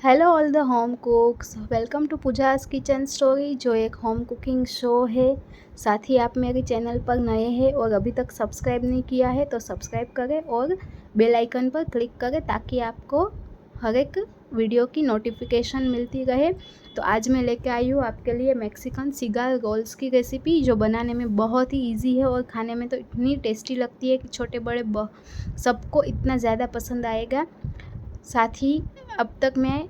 Hello all the home cooks, welcome to Pooja's kitchen story, जो एक home cooking show है। साथ ही आप मेरे चैनल पर नए हैं और अभी तक सब्सक्राइब नहीं किया है तो सब्सक्राइब करें और बेल आइकन पर क्लिक करें ताकि आपको हर एक वीडियो की नोटिफिकेशन मिलती रहे। तो आज मैं लेके आई हूँ आपके लिए मैक्सिकन सिगार रोल्स की रेसिपी, जो बनाने में बहुत ही इजी है और खाने में तो इतनी टेस्टी लगती है कि छोटे बड़े सबको इतना ज़्यादा पसंद आएगा। साथ ही अब तक मैं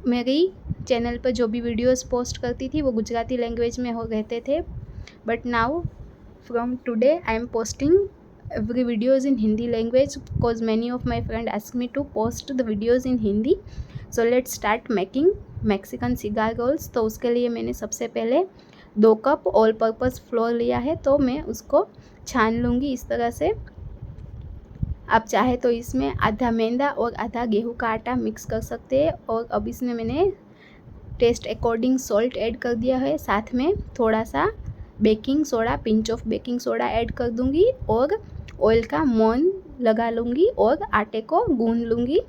मेरी चैनल पर जो भी वीडियोस पोस्ट करती थी वो गुजराती लैंग्वेज में हो रहते थे, but now from today I am posting every videos in Hindi language because many of my friend ask me to post the videos in Hindi. So let's start making Mexican cigar rolls। तो उसके लिए मैंने सबसे पहले 2 cup all purpose floor लिया है, तो मैं उसको छान लूँगी इस तरह से। आप चाहे तो इसमें आधा मैदा और आधा गेहूं का आटा मिक्स कर सकते हैं। और अब इसमें मैंने टेस्ट अकॉर्डिंग सॉल्ट ऐड कर दिया है, साथ में थोड़ा सा baking soda, pinch of baking soda add कर दूंगी और ऑयल का मोन लगा लूँगी और आटे को गूंद लूँगी।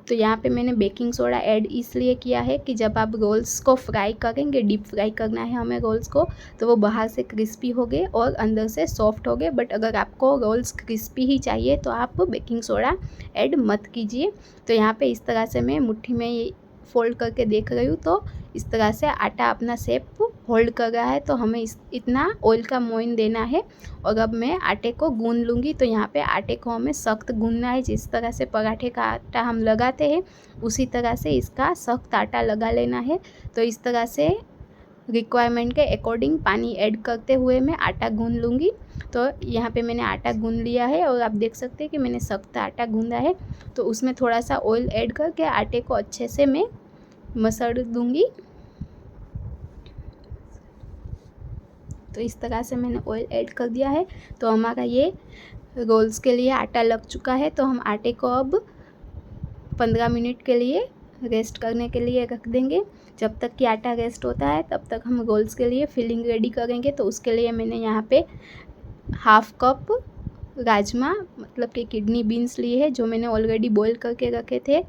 तो यहाँ पे मैंने बेकिंग सोडा ऐड इसलिए किया है कि जब आप रोल्स को फ्राई करेंगे, डीप फ्राई करना है हमें रोल्स को, तो वो बाहर से क्रिस्पी हो गए और अंदर से सॉफ्ट हो गए। बट अगर आपको रोल्स क्रिस्पी ही चाहिए तो आप बेकिंग सोडा ऐड मत कीजिए। तो यहाँ पे इस तरह से मैं मुट्ठी में ये फोल्ड करके देख रही हूँ, तो इस तरह से आटा अपना शेप होल्ड कर रहा है। तो हमें इतना ऑयल का मोइन देना है। और अब मैं आटे को गूंद लूँगी। तो यहाँ पे आटे को हमें सख्त गूंदना है, जिस तरह से पराठे का आटा हम लगाते हैं उसी तरह से इसका सख्त आटा लगा लेना है। तो इस तरह से रिक्वायरमेंट के अकॉर्डिंग पानी ऐड करते हुए मैं आटा गूंद लूँगी। तो यहाँ पे मैंने आटा गूंद लिया है और आप देख सकते हैं कि मैंने सख्त आटा गूंदा है। तो उसमें थोड़ा सा ऑयल ऐड करके आटे को अच्छे से मैं मसल दूँगी। तो इस तरह से मैंने ऑयल ऐड कर दिया है। तो हमारा ये रोल्स के लिए आटा लग चुका है। तो हम आटे को अब 15 मिनट के लिए रेस्ट करने के लिए रख देंगे। जब तक कि आटा रेस्ट होता है तब तक हम रोल्स के लिए फिलिंग रेडी करेंगे। तो उसके लिए मैंने यहाँ पे हाफ कप राजमा मतलब कि किडनी बीन्स लिए है, जो मैंने ऑलरेडी बॉईल करके रखे थे।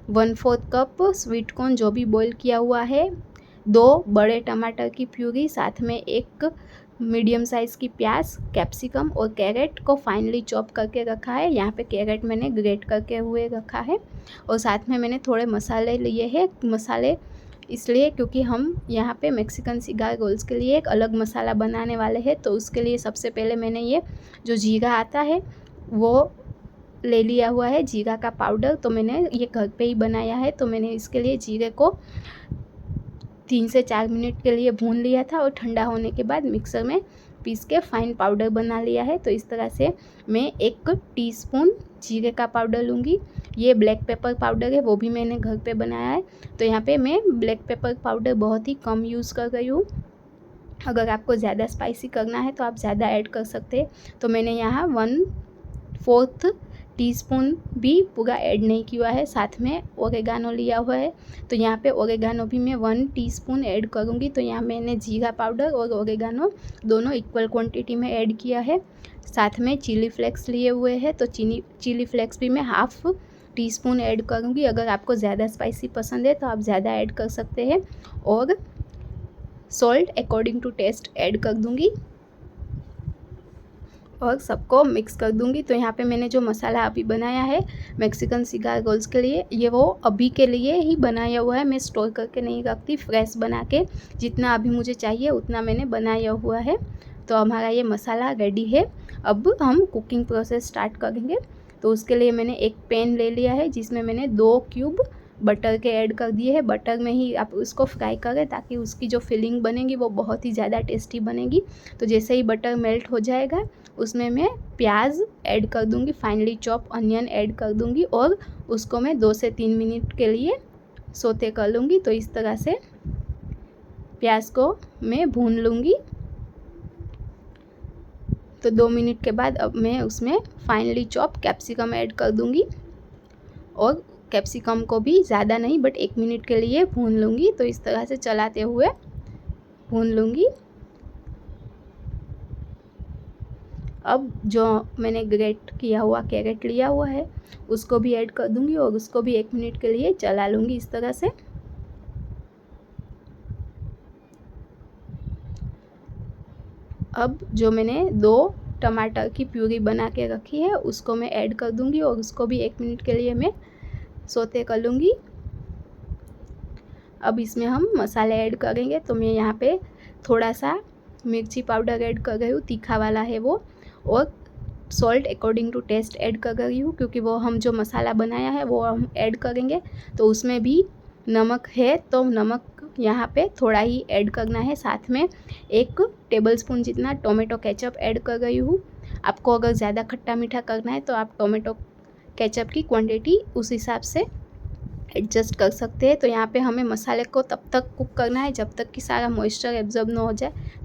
1/4 कप स्वीट कॉर्न जो भी बॉईल किया हुआ है, 2 बड़े टमाटर की प्यूरी, साथ में एक मीडियम साइज़ की प्याज, कैप्सिकम और कैरेट को फाइनली चॉप करके रखा है। यहाँ पे कैरेट मैंने ग्रेट करके हुए रखा है। और साथ में मैंने थोड़े मसाले लिए हैं। मसाले इसलिए क्योंकि हम यहाँ पे मैक्सिकन सिगार रोल्स के लिए एक अलग मसाला बनाने वाले हैं। तो उसके लिए सबसे पहले मैंने ये जो जीरा आता है वो ले लिया हुआ है, जीरा का पाउडर। तो मैंने ये घर पे ही बनाया है। तो मैंने इसके लिए जीरे को 3 से 4 मिनट के लिए भून लिया था और ठंडा होने के बाद मिक्सर में पीस के फाइन पाउडर बना लिया है। तो इस तरह से मैं 1 टीस्पून जीरे का पाउडर लूँगी। ये ब्लैक पेपर पाउडर है, वो भी मैंने घर पे बनाया है। तो यहाँ पे मैं ब्लैक पेपर पाउडर बहुत ही कम यूज़ कर रही हूँ। अगर आपको ज़्यादा स्पाइसी करना है तो आप ज़्यादा ऐड कर सकते हैं। तो मैंने यहाँ 1/4 टीस्पून भी पूरा ऐड नहीं किया है। साथ में ओरेगानो लिया हुआ है। तो यहाँ पे ओरेगानो भी मैं 1 टीस्पून ऐड करूँगी। तो यहाँ मैंने जीरा पाउडर और ओरेगानो दोनों इक्वल क्वांटिटी में ऐड किया है। साथ में चिली फ्लेक्स लिए हुए हैं, तो चिली फ्लेक्स भी मैं हाफ़ टीस्पून ऐड करूँगी। अगर आपको ज़्यादा स्पाइसी पसंद है तो आप ज़्यादा ऐड कर सकते हैं। और salt according to taste add कर दूँगी और सबको मिक्स कर दूंगी। तो यहाँ पे मैंने जो मसाला अभी बनाया है मैक्सिकन सिगार रोल्स के लिए, ये वो अभी के लिए ही बनाया हुआ है, मैं स्टोर करके नहीं रखती, फ्रेश बना के जितना अभी मुझे चाहिए उतना मैंने बनाया हुआ है। तो हमारा ये मसाला रेडी है। अब हम कुकिंग प्रोसेस स्टार्ट करेंगे। तो उसके लिए मैंने एक पैन ले लिया है, जिसमें मैंने 2 क्यूब बटर के ऐड कर दिए हैं। बटर में ही आप उसको फ्राई करें ताकि उसकी जो फिलिंग बनेगी वो बहुत ही ज़्यादा टेस्टी बनेगी। तो जैसे ही बटर मेल्ट हो जाएगा उसमें मैं प्याज ऐड कर दूंगी, फाइनली चॉप अनियन ऐड कर दूंगी और उसको मैं 2 से 3 मिनट के लिए सोते कर लूँगी। तो इस तरह से प्याज को मैं भून लूँगी। तो 2 मिनट के बाद अब मैं उसमें फाइनली चॉप कैप्सिकम ऐड कर दूंगी और कैप्सिकम को भी ज़्यादा नहीं बट 1 मिनट के लिए भून लूँगी। तो इस तरह से चलाते हुए भून लूँगी। अब जो मैंने ग्रेट किया हुआ कैरेट लिया हुआ है उसको भी ऐड कर दूंगी और उसको भी 1 मिनट के लिए चला लूँगी इस तरह से। अब जो मैंने 2 टमाटर की प्यूरी बना के रखी है उसको मैं ऐड कर दूंगी और उसको भी 1 मिनट के लिए मैं सोते कर लूँगी। अब इसमें हम मसाले ऐड करेंगे, तो मैं यहाँ पे थोड़ा सा मिर्ची पाउडर ऐड कर रही हूँ, तीखा वाला है वो, और salt according to taste add कर रही हूँ, क्योंकि वो हम जो मसाला बनाया है वो हम ऐड करेंगे तो उसमें भी नमक है, तो नमक यहाँ पे थोड़ा ही ऐड करना है। साथ में 1 टेबलस्पून जितना टोमेटो केचप ऐड कर रही हूँ। आपको अगर ज़्यादा खट्टा मीठा करना है तो आप टोमेटो केचप की क्वांटिटी उस हिसाब से एडजस्ट कर सकते हैं। तो यहाँ पे हमें मसाले को तब तक कुक करना है जब तक कि सारा मॉइस्चर एब्जॉर्ब न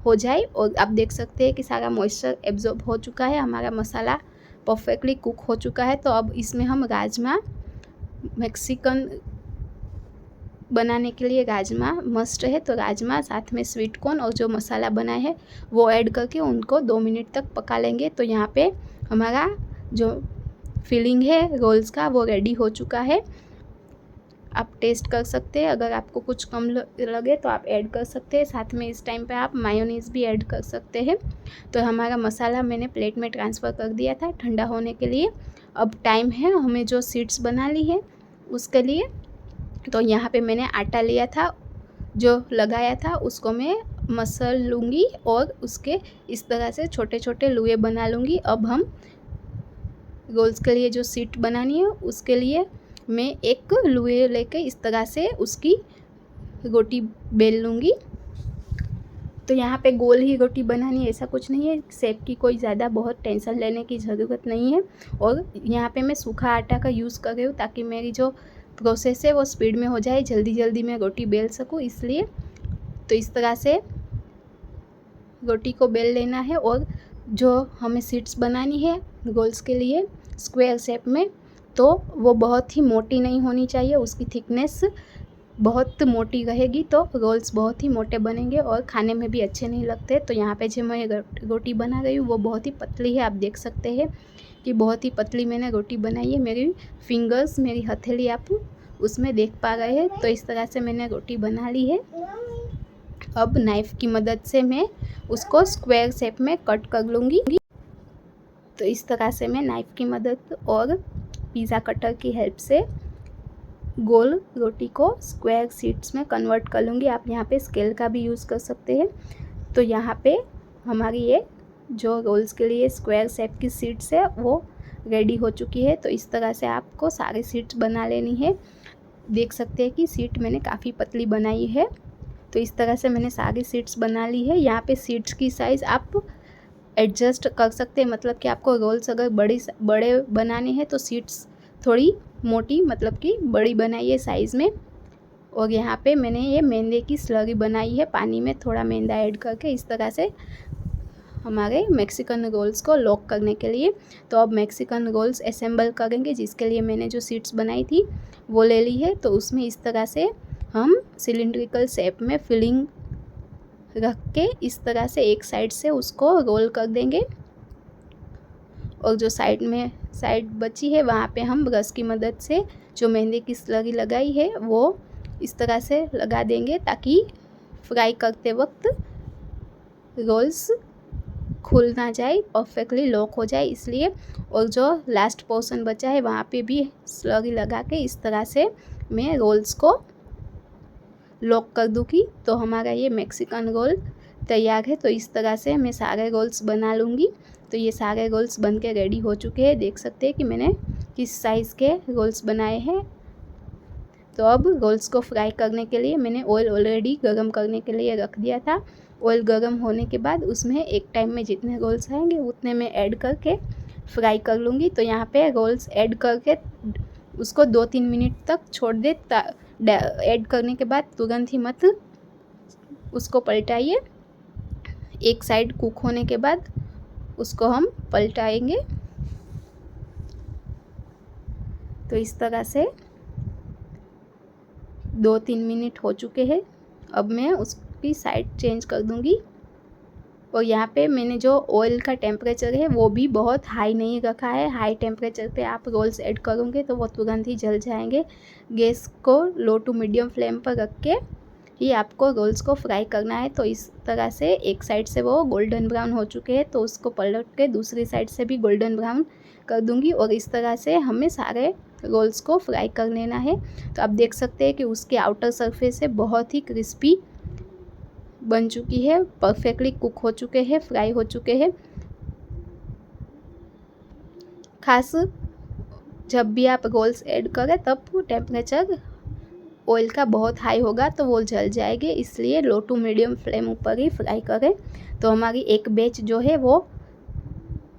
हो जाए। और आप देख सकते हैं कि सारा मॉइस्चर एब्जॉर्ब हो चुका है, हमारा मसाला परफेक्टली कुक हो चुका है। तो अब इसमें हम राजमा, मैक्सिकन बनाने के लिए राजमा मस्ट है, तो राजमा साथ में स्वीट कॉर्न और जो मसाला बनाए है वो ऐड करके उनको 2 मिनट तक पका लेंगे। तो यहाँ पे हमारा जो फिलिंग है रोल्स का वो रेडी हो चुका है। आप टेस्ट कर सकते हैं, अगर आपको कुछ कम लगे तो आप ऐड कर सकते हैं। साथ में इस टाइम पे आप मायोनीज़ भी ऐड कर सकते हैं। तो हमारा मसाला मैंने प्लेट में ट्रांसफ़र कर दिया था ठंडा होने के लिए। अब टाइम है हमें जो सीड्स बना ली है उसके लिए। तो यहाँ पे मैंने आटा लिया था, जो लगाया था उसको मैं मसल लूँगी और उसके इस तरह से छोटे छोटे लुए बना लूँगी। अब हम रोल्स के लिए जो सीट बनानी है उसके लिए मैं एक लुए लेके इस तरह से उसकी रोटी बेल लूँगी। तो यहाँ पे गोल ही रोटी बनानी है, ऐसा कुछ नहीं है, शेप की कोई ज़्यादा बहुत टेंशन लेने की ज़रूरत नहीं है। और यहाँ पे मैं सूखा आटा का यूज़ कर रही हूँ ताकि मेरी जो प्रोसेस है वो स्पीड में हो जाए, जल्दी जल्दी मैं रोटी बेल सकूँ इसलिए। तो इस तरह से रोटी को बेल लेना है। और जो हमें सीट्स बनानी है गोल्स के लिए स्क्वायर शेप में, तो वो बहुत ही मोटी नहीं होनी चाहिए, उसकी थिकनेस बहुत मोटी रहेगी तो रोल्स बहुत ही मोटे बनेंगे और खाने में भी अच्छे नहीं लगते। तो यहाँ पे जो मैं रोटी बना रही हूँ वो बहुत ही पतली है, आप देख सकते हैं कि बहुत ही पतली मैंने रोटी बनाई है। मेरी फिंगर्स, मेरी हथेली आप उसमें देख पा रहे हैं। तो इस तरह से मैंने रोटी बना ली है। अब नाइफ़ की मदद से मैं उसको स्क्वायर शेप में कट कर लूँगी। तो इस तरह से मैं नाइफ़ की मदद और पिज़्ज़ा कटर की हेल्प से गोल रोटी को स्क्वायर शीट्स में कन्वर्ट कर लूँगी। आप यहाँ पे स्केल का भी यूज़ कर सकते हैं। तो यहाँ पे हमारी ये जो रोल्स के लिए स्क्वायर शेप की शीट्स है वो रेडी हो चुकी है। तो इस तरह से आपको सारी शीट्स बना लेनी है। देख सकते हैं कि शीट मैंने काफ़ी पतली बनाई है। तो इस तरह से मैंने सारी शीट्स बना ली है। यहाँ पे शीट्स की साइज़ आप एडजस्ट कर सकते हैं, मतलब कि आपको रोल्स अगर बड़े बनाने हैं तो शीट्स थोड़ी मोटी, मतलब कि बड़ी बनाइए साइज़ में। और यहाँ पे मैंने ये मैदे की स्लरी बनाई है, पानी में थोड़ा मैदा ऐड करके, इस तरह से हमारे मैक्सिकन रोल्स को लॉक करने के लिए। तो अब मैक्सिकन रोल्स असेंबल करेंगे, जिसके लिए मैंने जो शीट्स बनाई थी वो ले ली है। तो उसमें इस तरह से हम सिलिंड्रिकल शेप में फिलिंग रख के इस तरह से एक साइड से उसको रोल कर देंगे। और जो साइड बची है वहाँ पे हम ब्रश की मदद से जो मेहंदी की स्लरी लगाई है वो इस तरह से लगा देंगे, ताकि फ्राई करते वक्त रोल्स खुल ना जाए, परफेक्टली लॉक हो जाए इसलिए। और जो लास्ट पोर्शन बचा है वहाँ पे भी स्लरी लगा के इस तरह से मैं रोल्स को लॉक कर दूँगी। तो हमारा ये मैक्सिकन रोल तैयार है। तो इस तरह से मैं सारे रोल्स बना लूँगी। तो ये सारे रोल्स बन के रेडी हो चुके हैं। देख सकते हैं कि मैंने किस साइज़ के रोल्स बनाए हैं। तो अब रोल्स को फ्राई करने के लिए मैंने ऑयल ऑलरेडी गर्म करने के लिए रख दिया था। ऑयल गर्म होने के बाद उसमें एक टाइम में जितने रोल्स आएंगे उतने मैं ऐड करके फ्राई कर लूँगी। तो यहाँ पे रोल्स ऐड करके उसको 2-3 मिनट तक छोड़ दे। ऐड करने के बाद तुरंत ही मत उसको पलटाइए, एक साइड कुक होने के बाद उसको हम पलटाएंगे। तो इस तरह से 2-3 मिनट हो चुके हैं। अब मैं उसकी साइड चेंज कर दूंगी। और यहाँ पे मैंने जो ऑयल का टेम्परेचर है वो भी बहुत हाई नहीं रखा है। हाई टेम्परेचर पे आप रोल्स ऐड करोगे तो वो तुरंत ही जल जाएंगे। गैस को लो टू मीडियम फ्लेम पर रख के ही आपको रोल्स को फ्राई करना है। तो इस तरह से एक साइड से वो गोल्डन ब्राउन हो चुके हैं तो उसको पलट के दूसरी साइड से भी गोल्डन ब्राउन कर दूंगी और इस तरह से हमें सारे रोल्स को फ्राई कर लेना है। तो आप देख सकते हैं कि उसके आउटर सरफेस से बहुत ही क्रिस्पी बन चुकी है, परफेक्टली कुक हो चुके हैं, फ्राई हो चुके हैं। खास जब भी आप रोल्स ऐड करें तब टेम्परेचर ऑयल का बहुत हाई होगा तो वो जल जाएंगे, इसलिए लो टू मीडियम फ्लेम पर ही फ्राई करें। तो हमारी एक बैच जो है वो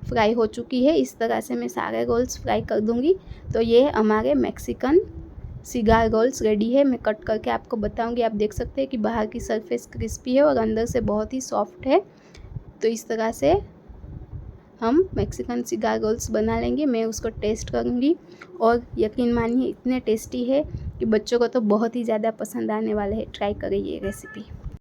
फ्राई हो चुकी है। इस तरह से मैं सारे रोल्स फ्राई कर दूंगी। तो ये हमारे मैक्सिकन सिगार रोल्स रेडी है। मैं कट करके आपको बताऊंगी। आप देख सकते हैं कि बाहर की सरफेस क्रिस्पी है और अंदर से बहुत ही सॉफ्ट है। तो इस तरह से हम मैक्सिकन सिगार रोल्स बना लेंगे। मैं उसको टेस्ट करूंगी और यकीन मानिए इतने टेस्टी है कि बच्चों को तो बहुत ही ज़्यादा पसंद आने वाला है। ट्राई करें ये रेसिपी।